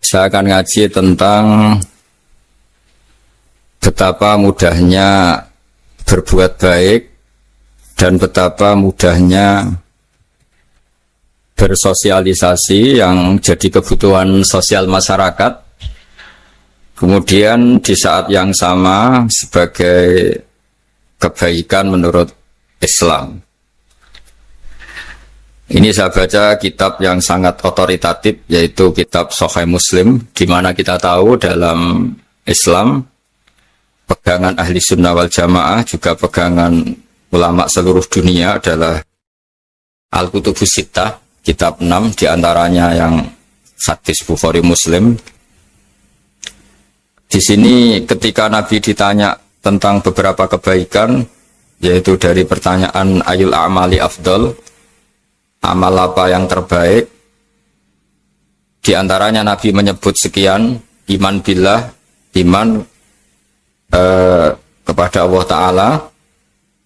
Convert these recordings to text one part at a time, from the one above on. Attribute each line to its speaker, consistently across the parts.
Speaker 1: Saya akan ngaji tentang betapa mudahnya berbuat baik dan betapa mudahnya bersosialisasi yang jadi kebutuhan sosial masyarakat. Kemudian di saat yang sama sebagai kebaikan menurut Islam. Ini saya baca kitab yang sangat otoritatif, yaitu kitab Sahih Muslim, di mana kita tahu dalam Islam pegangan ahli sunnah wal jamaah, juga pegangan ulama seluruh dunia adalah Al-Kutubus Sittah, kitab 6, diantaranya yang hadis Bukhari Muslim. Di sini ketika Nabi ditanya tentang beberapa kebaikan, yaitu dari pertanyaan ayul a'mali afdol, amal apa yang terbaik, di antaranya Nabi menyebut sekian: iman billah, iman kepada Allah Ta'ala.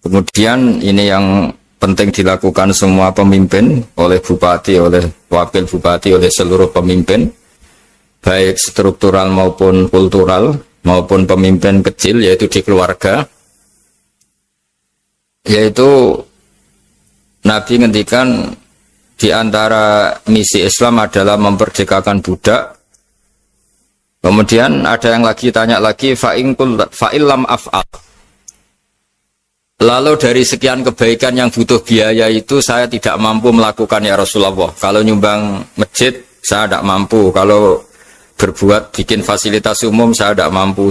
Speaker 1: Kemudian ini yang penting dilakukan semua pemimpin, oleh bupati, oleh wakil bupati, oleh seluruh pemimpin, baik struktural maupun kultural, maupun pemimpin kecil, yaitu di keluarga. Yaitu Nabi ngendikan di antara misi Islam adalah memperdekakan budak. Kemudian ada yang lagi tanya lagi, fa'illam af'al. Lalu dari sekian kebaikan yang butuh biaya itu saya tidak mampu melakukan ya Rasulullah. Kalau nyumbang masjid saya tidak mampu. Kalau berbuat bikin fasilitas umum saya tidak mampu.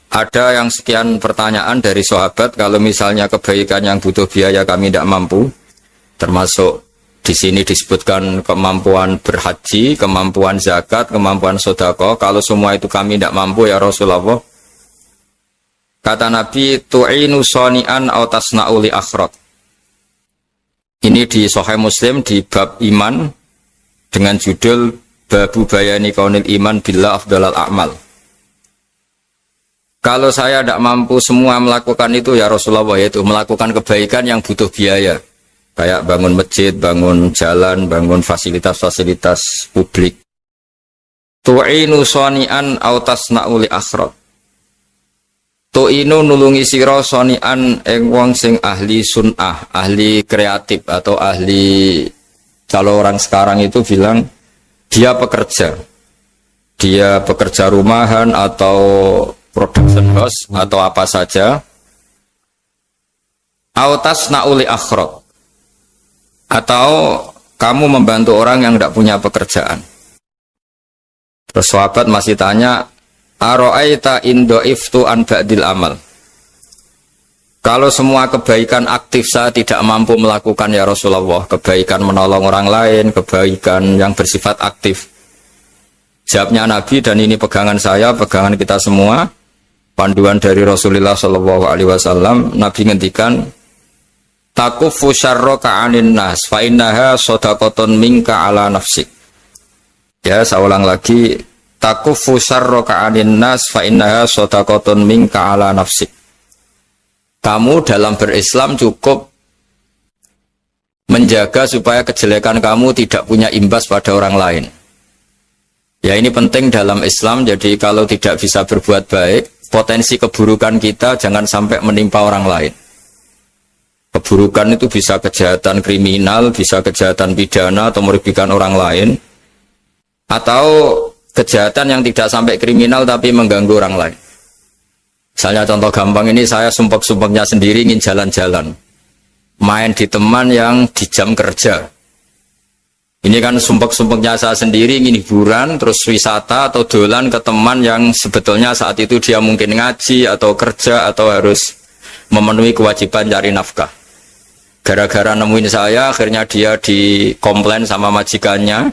Speaker 1: Ada yang sekian pertanyaan dari sahabat, kalau misalnya kebaikan yang butuh biaya kami tidak mampu, termasuk di sini disebutkan kemampuan berhaji, kemampuan zakat, kemampuan sedekah. Kalau semua itu kami tidak mampu ya Rasulullah. Kata Nabi, tu'inu soni'an aw tasna'u li akhirat. Ini di Sahih Muslim di bab iman dengan judul Babu bayani kaunil iman billah afdalal a'mal. Kalau saya tidak mampu semua melakukan itu ya Rasulullah, yaitu melakukan kebaikan yang butuh biaya, kayak bangun masjid, bangun jalan, bangun fasilitas-fasilitas publik. Tu'inu soni'an aw tasna'u li akhirat. Tu'inu nulungi sira soni'an ing wong sing ahli sun'ah, ahli kreatif, atau ahli, kalau orang sekarang itu bilang dia pekerja rumahan atau production house atau apa saja. Autas nauli akhrat, atau kamu membantu orang yang tidak punya pekerjaan. Terus sahabat masih tanya, aro'aita indo'iftu an ba'dil amal. Kalau semua kebaikan aktif saya tidak mampu melakukan ya Rasulullah, kebaikan menolong orang lain, kebaikan yang bersifat aktif. Jawabnya Nabi, dan ini pegangan saya, pegangan kita semua, panduan dari Rasulullah SAW, Nabi ngendikan, takufu syarroka anin nas, fa innaha sodaqotun minka ala nafsik. Ya, saya ulang lagi, takufu syarroka anin nas, fa innaha sodaqotun minka ala nafsik. Kamu dalam berislam cukup menjaga supaya kejelekan kamu tidak punya imbas pada orang lain. Ya, ini penting dalam Islam. Jadi kalau tidak bisa berbuat baik, potensi keburukan kita jangan sampai menimpa orang lain. Keburukan itu bisa kejahatan kriminal, bisa kejahatan pidana atau merugikan orang lain, atau kejahatan yang tidak sampai kriminal tapi mengganggu orang lain. Misalnya contoh gampang ini, saya sumpek-sumpeknya sendiri ingin jalan-jalan, main di teman yang di jam kerja. Ini kan sumpek-sumpeknya saya sendiri ingin hiburan, terus wisata atau dolan ke teman yang sebetulnya saat itu dia mungkin ngaji atau kerja atau harus memenuhi kewajiban cari nafkah. Gara-gara nemuin saya, akhirnya dia dikomplain sama majikannya,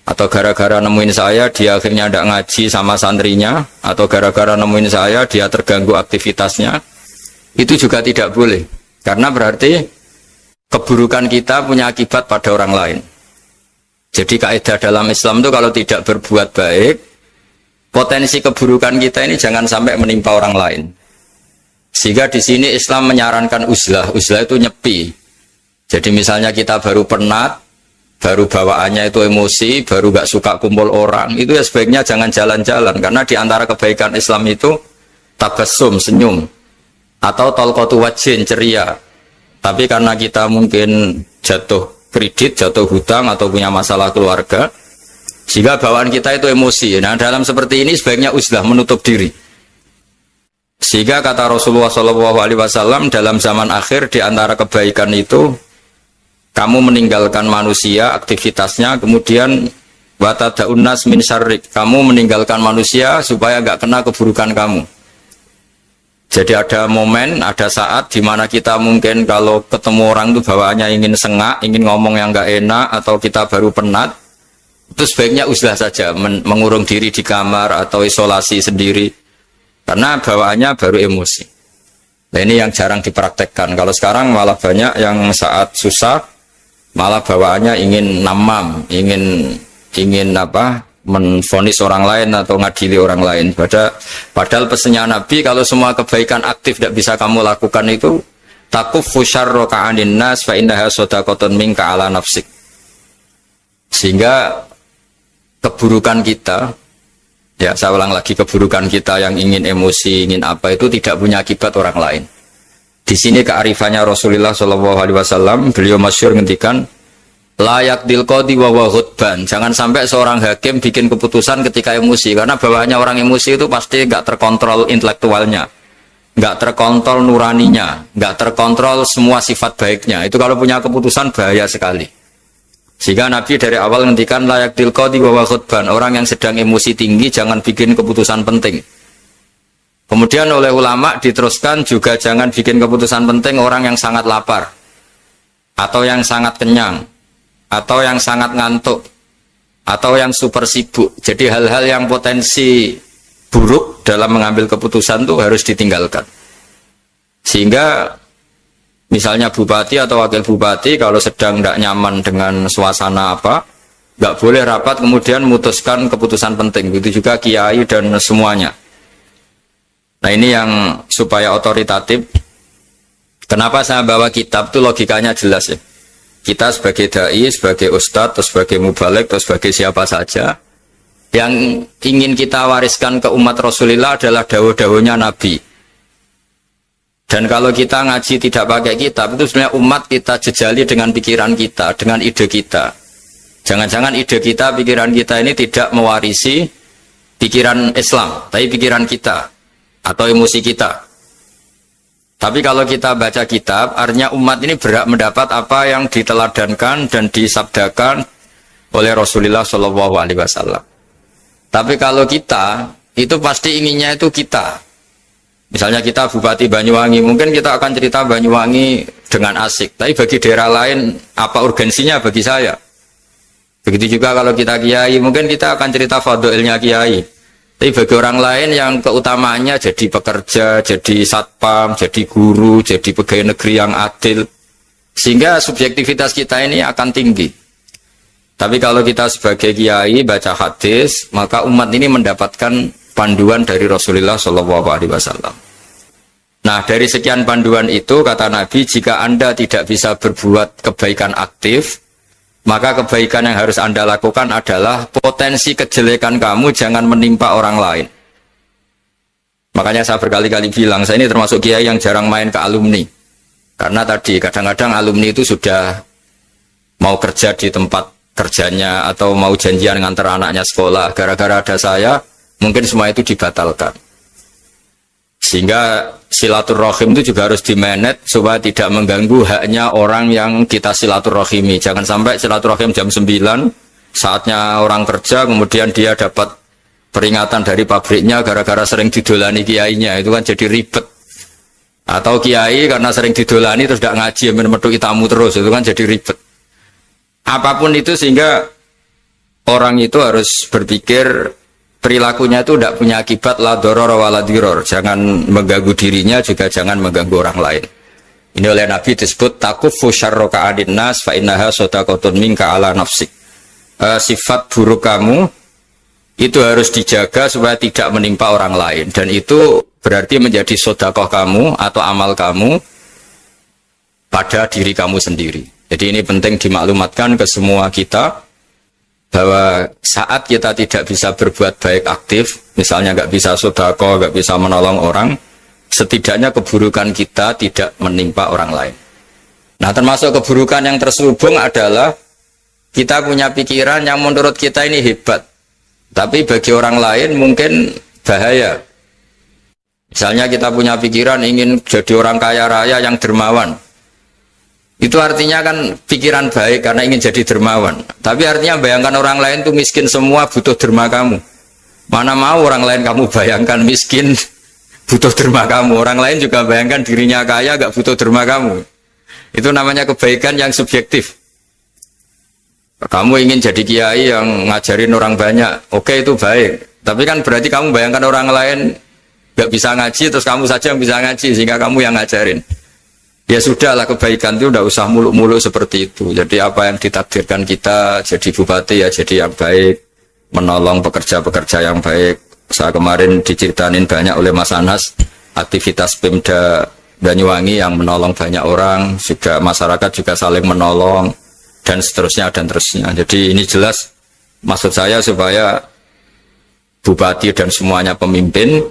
Speaker 1: atau gara-gara nemuin saya dia akhirnya tidak ngaji sama santrinya, atau gara-gara nemuin saya dia terganggu aktivitasnya. Itu juga tidak boleh, karena berarti keburukan kita punya akibat pada orang lain. Jadi kaidah dalam Islam itu kalau tidak berbuat baik, potensi keburukan kita ini jangan sampai menimpa orang lain. Sehingga di sini Islam menyarankan uzlah. Uzlah itu nyepi. Jadi misalnya kita baru penat, baru bawaannya itu emosi, baru gak suka kumpul orang, itu ya sebaiknya jangan jalan-jalan. Karena di antara kebaikan Islam itu tabassum, senyum, atau talqatu wajhin, ceria. Tapi karena kita mungkin jatuh kredit, jatuh hutang, atau punya masalah keluarga, sehingga bawaan kita itu emosi. Nah, dalam seperti ini sebaiknya uzlah, menutup diri. Sehingga kata Rasulullah SAW, dalam zaman akhir di antara kebaikan itu kamu meninggalkan manusia, aktivitasnya, kemudian watada'un nas min syarrik, kamu meninggalkan manusia supaya nggak kena keburukan kamu. Jadi ada momen, ada saat di mana kita mungkin kalau ketemu orang itu bawaannya ingin sengak, ingin ngomong yang nggak enak, atau kita baru penat, itu sebaiknya uzlah saja, mengurung diri di kamar atau isolasi sendiri, karena bawaannya baru emosi. Nah, ini yang jarang dipraktekkan. Kalau sekarang malah banyak yang saat susah malah bawaannya ingin namam, ingin menvonis orang lain atau ngadili orang lain. Padahal pesannya Nabi, kalau semua kebaikan aktif tidak bisa kamu lakukan itu, takuffu syarra ka'anin nas fa innaha shadaqatun minka ala nafsik. Sehingga keburukan kita, ya saya ulang lagi, keburukan kita yang ingin emosi, ingin apa, itu tidak punya akibat orang lain. Di sini kearifannya Rasulullah SAW, beliau masyhur ngendikan, layak dilqodi wa hutban. Jangan sampai seorang hakim bikin keputusan ketika emosi, karena bawaannya orang emosi itu pasti nggak terkontrol intelektualnya, nggak terkontrol nuraninya, nggak terkontrol semua sifat baiknya. Itu kalau punya keputusan bahaya sekali. Sehingga Nabi dari awal ngendikan layak dilqodi wa hutban. Orang yang sedang emosi tinggi jangan bikin keputusan penting. Kemudian oleh ulama diteruskan juga jangan bikin keputusan penting orang yang sangat lapar, atau yang sangat kenyang, atau yang sangat ngantuk, atau yang super sibuk. Jadi hal-hal yang potensi buruk dalam mengambil keputusan itu harus ditinggalkan. Sehingga misalnya bupati atau wakil bupati kalau sedang tidak nyaman dengan suasana apa, nggak boleh rapat kemudian memutuskan keputusan penting. Begitu juga kiai dan semuanya. Nah, ini yang supaya otoritatif. Kenapa saya bawa kitab itu logikanya jelas ya. Kita sebagai dai, sebagai ustadz, atau sebagai mubalek, atau sebagai siapa saja, yang ingin kita wariskan ke umat Rasulullah adalah dawuh-dawuhnya Nabi. Dan kalau kita ngaji tidak pakai kitab, itu sebenarnya umat kita jejali dengan pikiran kita, dengan ide kita. Jangan-jangan ide kita, pikiran kita ini tidak mewarisi pikiran Islam, tapi pikiran kita atau emosi kita. Tapi kalau kita baca kitab, artinya umat ini berhak mendapat apa yang diteladankan dan disabdakan oleh Rasulullah SAW. Tapi kalau kita, itu pasti inginnya itu kita. Misalnya kita Bupati Banyuwangi, mungkin kita akan cerita Banyuwangi dengan asik. Tapi bagi daerah lain, apa urgensinya bagi saya? Begitu juga kalau kita kiai, mungkin kita akan cerita fadhilnya kiai. Tapi bagi orang lain yang keutamaannya jadi pekerja, jadi satpam, jadi guru, jadi pegawai negeri yang adil. Sehingga subjektivitas kita ini akan tinggi. Tapi kalau kita sebagai kiai baca hadis, maka umat ini mendapatkan panduan dari Rasulullah SAW. Nah, dari sekian panduan itu, kata Nabi, jika Anda tidak bisa berbuat kebaikan aktif, maka kebaikan yang harus Anda lakukan adalah potensi kejelekan kamu jangan menimpa orang lain. Makanya saya berkali-kali bilang, saya ini termasuk kiai yang jarang main ke alumni. Karena tadi kadang-kadang alumni itu sudah mau kerja di tempat kerjanya atau mau janjian ngantar anaknya sekolah. Gara-gara ada saya, mungkin semua itu dibatalkan. Sehingga silaturahim itu juga harus dimanage supaya tidak mengganggu haknya orang yang kita silaturahimi. Jangan sampai silaturahim jam 9, saatnya orang kerja, kemudian dia dapat peringatan dari pabriknya gara-gara sering didolani kiainya. Itu kan jadi ribet. Atau kiai karena sering didolani terus tidak ngaji, memetuki tamu terus. Itu kan jadi ribet. Apapun itu, sehingga orang itu harus berpikir perilakunya itu tidak punya akibat la doror wa la diror. Jangan mengganggu dirinya, juga jangan mengganggu orang lain. Ini oleh Nabi disebut takuffu syarra ka'adin nas fa innaha shadaqatun minka ala nafsik. Sifat buruk kamu itu harus dijaga supaya tidak menimpa orang lain, dan itu berarti menjadi sedekah kamu atau amal kamu pada diri kamu sendiri. Jadi ini penting dimaklumatkan ke semua kita bahwa saat kita tidak bisa berbuat baik aktif, misalnya nggak bisa sedekah, nggak bisa menolong orang, setidaknya keburukan kita tidak menimpa orang lain. Nah, termasuk keburukan yang terselubung adalah kita punya pikiran yang menurut kita ini hebat, tapi bagi orang lain mungkin bahaya. Misalnya kita punya pikiran ingin jadi orang kaya raya yang dermawan. Itu artinya kan pikiran baik karena ingin jadi dermawan. Tapi artinya bayangkan orang lain tuh miskin semua butuh derma kamu. Mana mau orang lain kamu bayangkan miskin butuh derma kamu. Orang lain juga bayangkan dirinya kaya gak butuh derma kamu. Itu namanya kebaikan yang subjektif. Kamu ingin jadi kiai yang ngajarin orang banyak. Oke, itu baik. Tapi kan berarti kamu bayangkan orang lain gak bisa ngaji terus kamu saja yang bisa ngaji sehingga kamu yang ngajarin. Ya sudahlah, kebaikan itu udah usah muluk-muluk seperti itu. Jadi apa yang ditakdirkan kita jadi bupati ya jadi yang baik, menolong pekerja-pekerja yang baik. Saya kemarin diceritain banyak oleh Mas Anas aktivitas Pemda Banyuwangi yang menolong banyak orang, juga masyarakat juga saling menolong dan seterusnya dan terusnya. Jadi ini jelas maksud saya supaya bupati dan semuanya pemimpin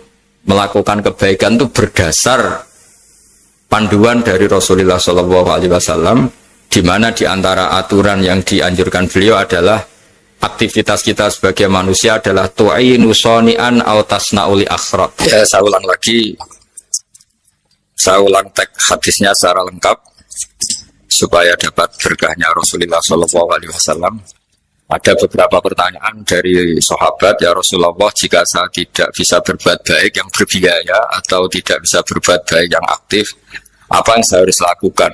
Speaker 1: melakukan kebaikan itu berdasar panduan dari Rasulullah SAW, di mana di antara aturan yang dianjurkan beliau adalah aktivitas kita sebagai manusia adalah tu'inu soni'an au tasna'uli akhrat. Saya ulang lagi, saya ulang teks hadisnya secara lengkap supaya dapat berkahnya Rasulullah SAW. Ada beberapa pertanyaan dari sahabat, ya Rasulullah, jika saya tidak bisa berbuat baik yang berbiaya atau tidak bisa berbuat baik yang aktif, apa yang saya harus lakukan?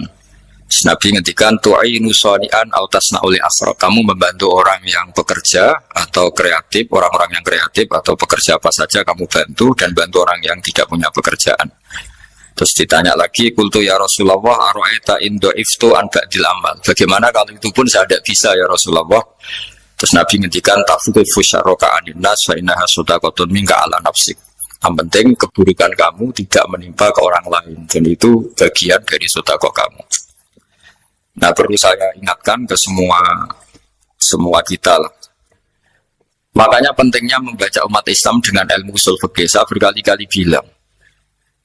Speaker 1: Nabi ngendikan tu'inu shani'an aw tasna'u li asra. Kamu membantu orang yang bekerja atau kreatif, orang-orang yang kreatif atau pekerja apa saja kamu bantu, dan bantu orang yang tidak punya pekerjaan. Terus ditanya lagi, qultu ya Rasulullah ara'aita in dha'iftu an ba'dil amal. Bagaimana kalau itu pun saya tidak bisa ya Rasulullah? Terus Nabi ngendikan tafuqifu syarraka anin nas fa innaha shadaqatun minka ala nafsik. Yang penting keburukan kamu tidak menimpa ke orang lain, dan itu bagian dari sedekah kamu. Nah, perlu saya ingatkan ke semua kita lah. Makanya pentingnya membaca umat Islam dengan ilmu usul fikih. Saya berkali-kali bilang,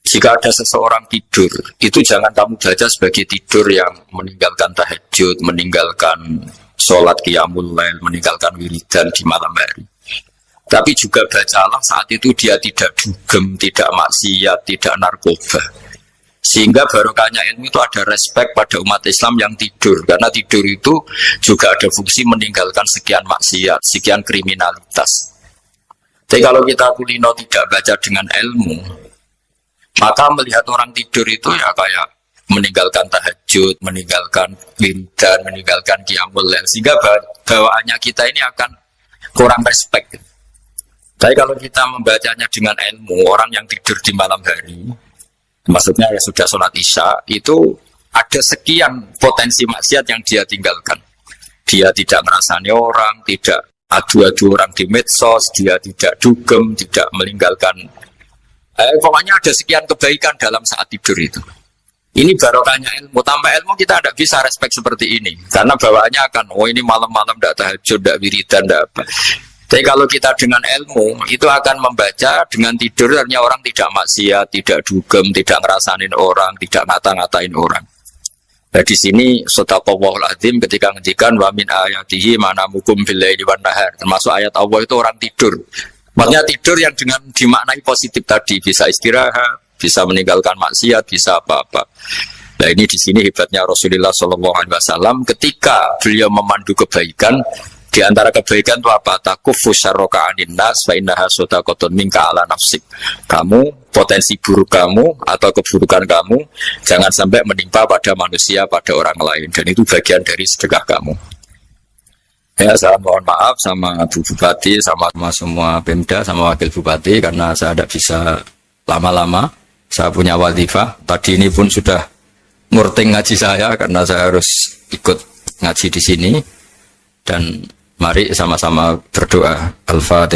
Speaker 1: jika ada seseorang tidur, itu jangan kamu baca sebagai tidur yang meninggalkan tahajud, meninggalkan sholat qiyamul lail, meninggalkan wiridan di malam hari. Tapi juga bacalah saat itu dia tidak dugem, tidak maksiat, tidak narkoba. Sehingga barokahnya ilmu itu ada respek pada umat Islam yang tidur. Karena tidur itu juga ada fungsi meninggalkan sekian maksiat, sekian kriminalitas. Jadi kalau kita kulino tidak baca dengan ilmu, maka melihat orang tidur itu ya kayak meninggalkan tahajud, meninggalkan wiridan, meninggalkan qiyamul lail, sehingga bawaannya kita ini akan kurang respect. Tapi kalau kita membacanya dengan ilmu, orang yang tidur di malam hari, maksudnya ya sudah sholat isya, itu ada sekian potensi maksiat yang dia tinggalkan. Dia tidak merasani orang, tidak adu-adu orang di medsos, dia tidak dugem, tidak meninggalkan. Pokoknya ada sekian kebaikan dalam saat tidur itu. Ini barokahnya ilmu. Tanpa ilmu kita tidak bisa respect seperti ini. Karena bawaannya akan, oh ini malam-malam tidak tahajud, tidak wiridan, tidak apa. Tapi kalau kita dengan ilmu, itu akan membaca dengan tidur, artinya orang tidak maksiat, tidak dugem, tidak ngerasanin orang, tidak ngata-ngatain orang. Nah di sini Sadaqallahul Azim ketika ngendikan wa min ayatihi manamukum billaili wan nahar. Termasuk ayat Allah itu orang tidur. Maksudnya tidur yang dengan dimaknai positif tadi, bisa istirahat, bisa meninggalkan maksiat, bisa apa-apa. Nah ini di sini hebatnya Rasulullah SAW ketika beliau memandu kebaikan. Di antara kebaikan itu apa? Takufu syarroka anin nas fa innaha shadaqatun minka ala nafsik. Kamu, potensi buruk kamu atau keburukan kamu jangan sampai menimpa pada manusia, pada orang lain, dan itu bagian dari sedekah kamu. Ya, saya mohon maaf sama Bu Bupati, sama semua Pemda, sama Wakil Bupati karena saya tidak bisa lama-lama. Saya punya wadifah. Tadi ini pun sudah murting ngaji saya karena saya harus ikut ngaji di sini. Dan mari sama-sama berdoa. Al-Fatihah.